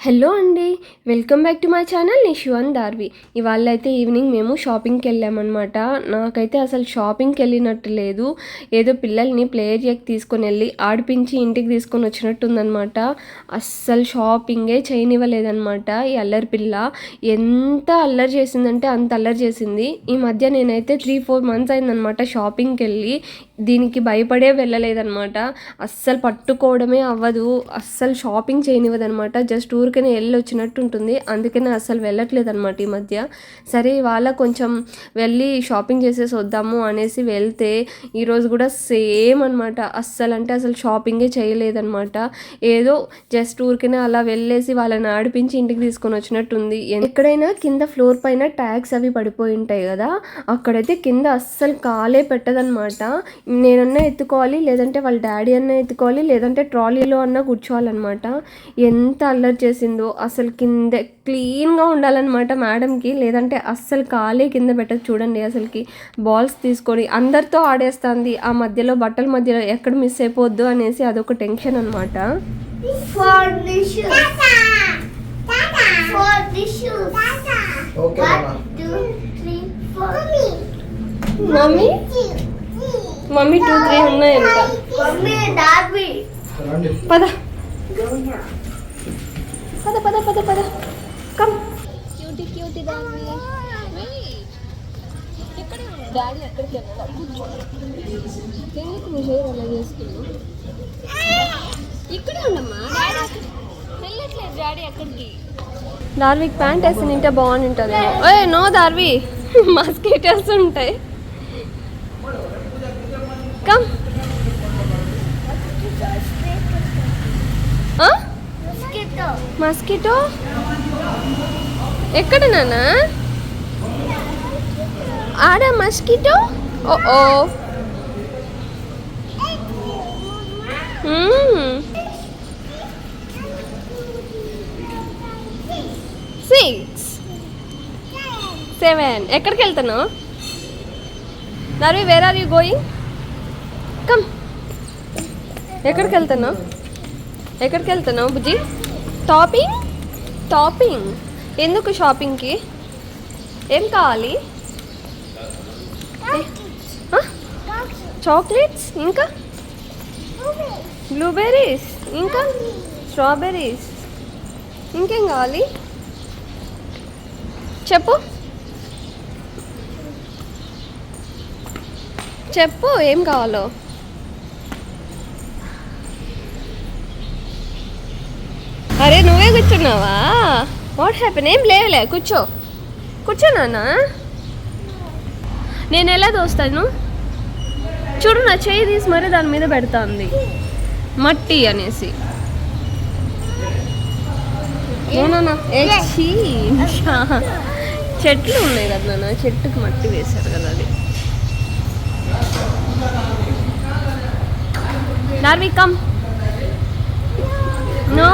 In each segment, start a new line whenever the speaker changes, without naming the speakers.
Hello అండి, welcome back to my channel Nishu and Darvi. ఇవాళ అయితే ఈవినింగ్ మేము షాపింగ్కి వెళ్ళామన్నమాట. నాకైతే అసలు షాపింగ్కి వెళ్ళినట్టు లేదు, ఏదో పిల్లల్ని ప్లే ఏరియాకి తీసుకొని వెళ్ళి ఆడిపించి ఇంటికి తీసుకొని వచ్చినట్టుందనమాట. అస్సలు షాపింగే చేయనివ్వలేదన్నమాట. ఈ అల్లరి పిల్ల ఎంత అల్లరి చేసిందంటే అంత అల్లరి చేసింది. ఈ మధ్య నేనైతే 3-4 months అయిందనమాట షాపింగ్కి వెళ్ళి. దీనికి భయపడే వెళ్ళలేదన్నమాట. అస్సలు పట్టుకోవడమే అవ్వదు, అస్సలు షాపింగ్ చేయనివ్వదనమాట. జస్ట్ ఊరికనే వెళ్ళి వచ్చినట్టు ఉంటుంది, అందుకనే అస్సలు వెళ్ళట్లేదు అనమాట ఈ మధ్య. సరే ఇవాళ కొంచెం వెళ్ళి షాపింగ్ చేసేసి వద్దాము అనేసి వెళ్తే ఈరోజు కూడా సేమ్ అనమాట. అస్సలు అంటే అసలు షాపింగే చేయలేదన్నమాట. ఏదో జస్ట్ ఊరికనే అలా వెళ్ళేసి వాళ్ళని ఆడిపించి ఇంటికి తీసుకొని వచ్చినట్టుంది. ఎక్కడైనా కింద ఫ్లోర్ పైన ట్యాగ్స్ అవి పడిపోయి ఉంటాయి కదా, అక్కడైతే కింద అస్సలు కాలే పెట్టదనమాట. నేనన్నా ఎత్తుకోవాలి, లేదంటే వాళ్ళ డాడీ అన్నా ఎత్తుకోవాలి, లేదంటే ట్రాలీలో అన్నా కూర్చోవాలన్నమాట. ఎంత అల్లరి చేసిందో అసలు. కింద క్లీన్గా ఉండాలన్నమాట మేడంకి, లేదంటే అస్సలు కాలే కింద పెట్టదు. చూడండి అసలుకి బాల్స్ తీసుకొని అందరితో ఆడేస్తుంది. ఆ మధ్యలో బట్టల మధ్యలో ఎక్కడ మిస్ అయిపోద్దు అనేసి అదొక టెన్షన్ అనమాట. మమ్మీ 2-3 ఉన్నాయంట. పద పద పద పద పద కమ్. క్యూటీ క్యూటీ దాన్ని డాడీ ఎక్కడికి వెళ్ళాలి, ఎందుకు మీ హెయిర్ అలా చేసుకున్నావు? ఇక్కడే ఉండమ్మా, డాడీ వెళ్ళట్లేదు. డాడీ ఎక్కడికి? దార్వికి ప్యాంట్ వేసి నింటే బాగుంది ఉంటుంది. ఓయ్ నో దార్వి, మస్కిటోస్ ఉంటాయి. కమ్. మస్కిటో ఎక్కడ నాన్న? ఆడ మస్కిటో. ఓ 6-7 ఎక్కడికి వెళ్తున్నావు? Dharvi where are you going? Come. ఎక్కడికి వెళ్తున్నావు? ఎక్కడికి వెళ్తున్నావు బుజ్జి? టాపింగ్ ఎందుకు? షాపింగ్కి ఏం కావాలి? చాక్లెట్స్, ఇంకా బ్లూబెర్రీస్, ఇంకా స్ట్రాబెర్రీస్, ఇంకేం కావాలి చెప్పు ఏం కావాలో. అరే నువ్వే కూర్చున్నావా? What happen? ఏం లేవులే, కూర్చో నాన్న. నేను ఎలా దోస్తాను చూడు, నా చేయి తీసి మరీ దాని మీద పెడతాంది మట్టి అనేసి. చెట్లు ఉన్నాయి కదా నాన్న, చెట్టుకి మట్టి వేశారు కదా, అది. దార్వి కమ్. నో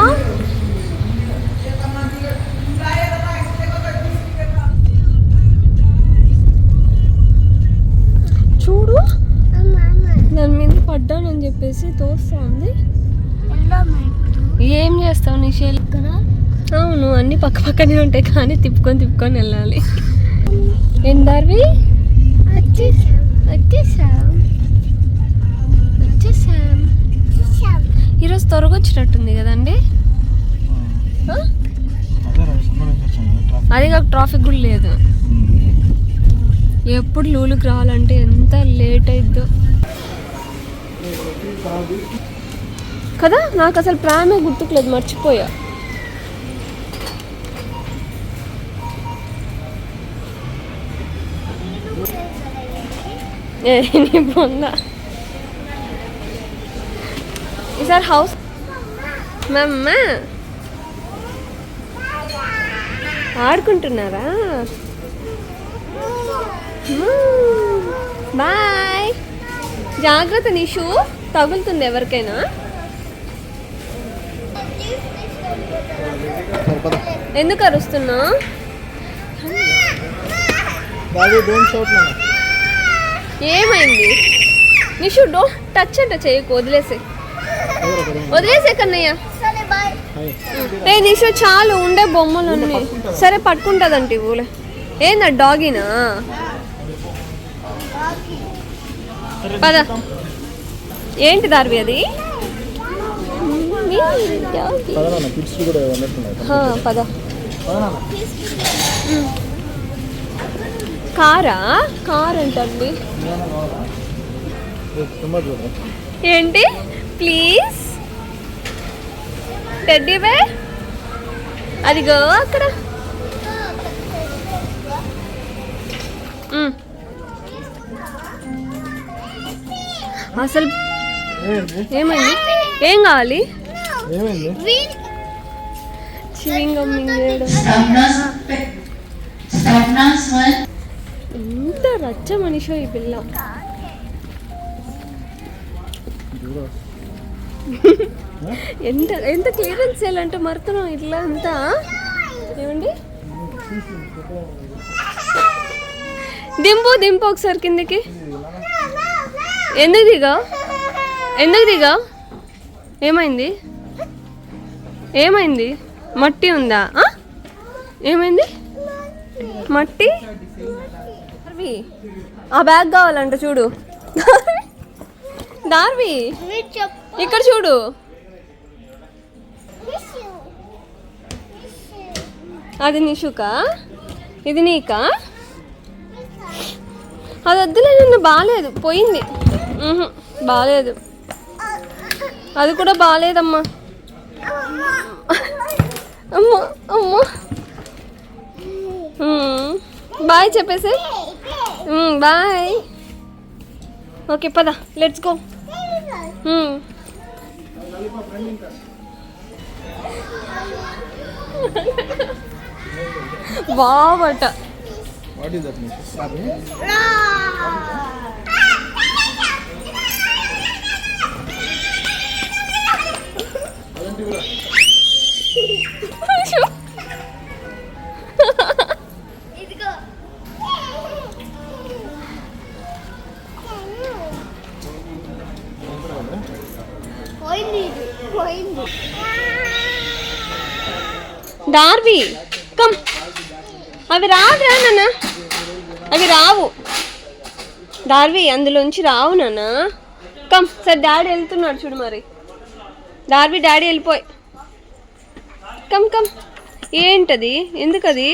చూడు, దాని మీద పడ్డానని చెప్పేసి తోస్తుంది. ఏం చేస్తావు నిషేల్? అవును, అన్ని పక్క పక్కనే ఉంటాయి కానీ తిప్పుకొని వెళ్ళాలి. ఏం దార్వి? వచ్చేసాం. ఈరోజు త్వరగా వచ్చినట్టుంది కదండి. అది కాక ట్రాఫిక్ కూడా లేదు. ఎప్పుడు లూలుకి రావాలంటే ఎంత లేట్ అయిద్దో కదా. నాకు అసలు ప్లానే గుర్తుకులేదు, మర్చిపోయా. నీ పొందా ఈసారి హౌస్ మమ్మ ఆడుకుంటున్నారా? బాయ్. జాగ్రత్త నిషు, తగులుతుంది ఎవరికైనా. ఎందుకు అరుస్తున్నావు? ఏమైంది నిషు? డోంట్ టచ్ అంటే చేయకు, వదిలేసే కన్నయ్య. ఏ నిషు చాలు ఉండే బొమ్మలు అన్నీ. సరే పట్టుకుంటుందంటే ఊలే. ఏందా డాగినా? పద. ఏంటి దార్వి అది? పద. కారా? కార్ అంటండి. ఏంటి ప్లీజ్ టెడ్డీ బేర్ అదిగో అక్కడ. అసలు ఏమైంది? ఏం కావాలి? చివింగం మింగేయడం. ఎంత రచ్చ మనిషో ఈ పిల్ల. ఎంత ఎంత క్లియరెన్స్ చేయాలంటే మరుతున్నాం ఇట్లా అంతా. ఏమండి దింపు దింపు ఒకసారి కిందికి. ఎందుకు దిగా? ఎందుకు దిగా? ఏమైంది? ఏమైంది? మట్టి ఉందా? ఏమైంది? మట్టి. ఆ బ్యాగ్ కావాలంట చూడు. దార్వి ఇక్కడ చూడు. అది నిషుకా? ఇది నీకా? అది వద్దులే, నిన్న బాగాలేదు, పోయింది. బాగాలేదు, అది కూడా బాగాలేదమ్మా. అమ్మా అమ్మా. బాయ్ చెప్పేసి. బాయ్. ఓకే పద, లెట్స్ గో. బావట. డార్వి కమ్. అవి రాదురా నాన్న, అవి రావు డార్వి, అందులోంచి రావు నాన్న. కమ్. సరే డాడీ వెళ్తున్నాడు చూడు మరి. డార్వి డాడీ వెళ్ళిపోయి. Come come. ఏంటది? ఎందుకది?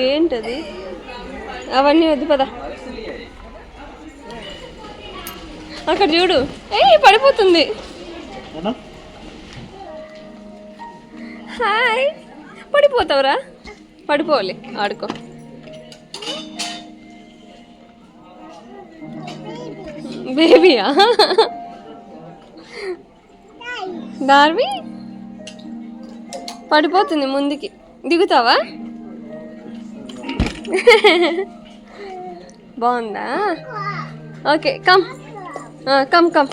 ఏంటది? అవన్నీ వద్దు పద. అక్కడ చూడు, పడిపోతుంది. హాయ్. పడిపోతావురా? పడిపోవాలి, ఆడుకో. బేబీయా? డార్వి పడిపోతుంది ముందుకి. దిగుతావా? బాగుందా? Okay come come come.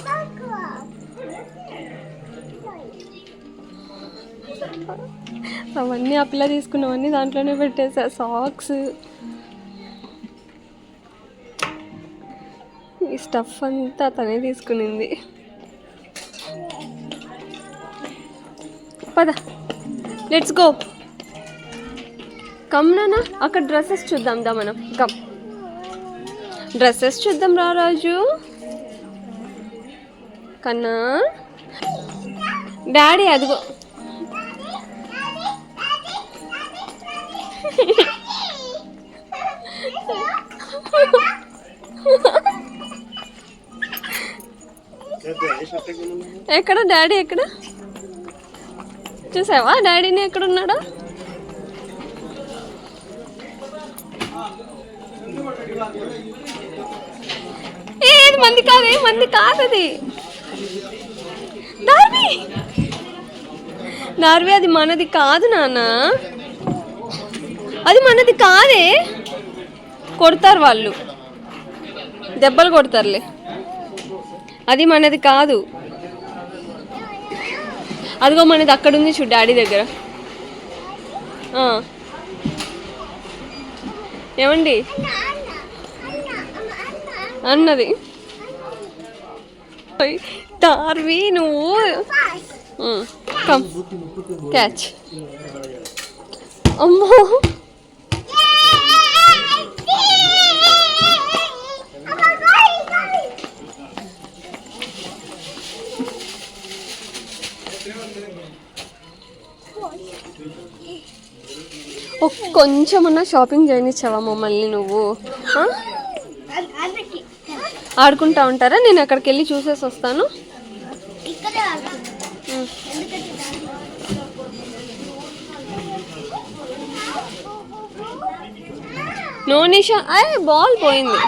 అవన్నీ ఆ పిల్ల తీసుకున్నవన్నీ దాంట్లోనే పెట్టేసా. సాక్స్, ఈ స్టఫ్ అంతా తనే తీసుకునింది. పద, లెట్స్ గో. కమ్ నాన్న, అక్కడ డ్రెస్సెస్ చూద్దాం దా మనం. కమ్, డ్రెస్సెస్ చూద్దాం రా రాజు. కన్నా డాడీ అదిగో. ఎక్కడ డాడీ? ఎక్కడ చూసావా డాడీని? ఎక్కడున్నాడా? ఏది మంది కాదే, మంది కాదది. డార్వి, డార్వి అది మనది కాదు నాన్న, అది మనది కాదే. కొడతారు వాళ్ళు, దెబ్బలు కొడతారులే. అది మనది కాదు. అదిగో మనది అక్కడ ఉంది చూడు డాడీ దగ్గర. ఏమండి అన్నది తార్వి నువ్వు కమ్ క్యాచ్. అమ్మో కొంచెమన్నా షాపింగ్ చేయనిచ్చావా మమ్మల్ని నువ్వు? ఆడుకుంటా ఉంటారా? నేను అక్కడికి వెళ్ళి చూసేసి వస్తాను. నో నిషా, బాల్ పోయింది.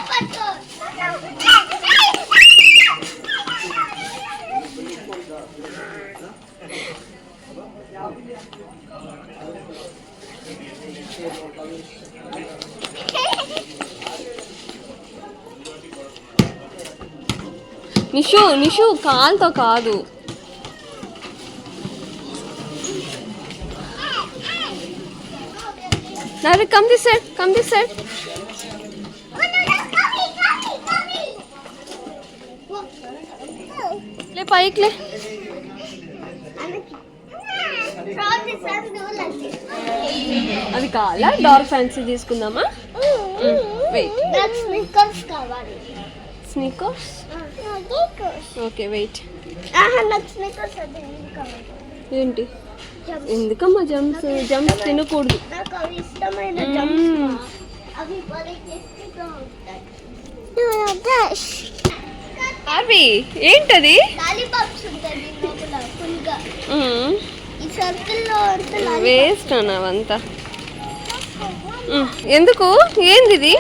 నిషు నిషు కాల్తో కాదు. Navi, come this side. Come this side. ले पाइक ले. అది కావాలా? డార్క్ ఫ్యాన్సీ తీసుకుందామా? వెయిట్.
స్నికర్స్ కావాలి.
స్నికర్స్? Okay wait.
నాకు స్నికర్స్ కావాలి.
ఏంటి? ఎందుకమ్మా జంప్స్? జంప్స్ తినకూడదు.
నాకు అవి ఇష్టమైన జంప్స్. అవి భలే టేస్టీగా ఉంటాయి.
అవి ఏంటది?
లాలీపాప్స్ ఉంటాయి లోపల ఫుల్గా. ఈ సర్కిల్లో అంతా
వేస్ట్ అన్న అవంతా. ఎందుకు? ఏంది ఇది?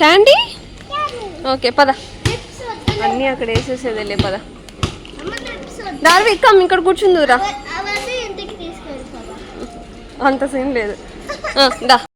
క్యాండీ? ఓకే పద. అన్నీ అక్కడ వేసేసేదిలే పద. దార్వి కమ్ ఇక్కడ కూర్చుందురా. అంత సీన్ లేదు. దా.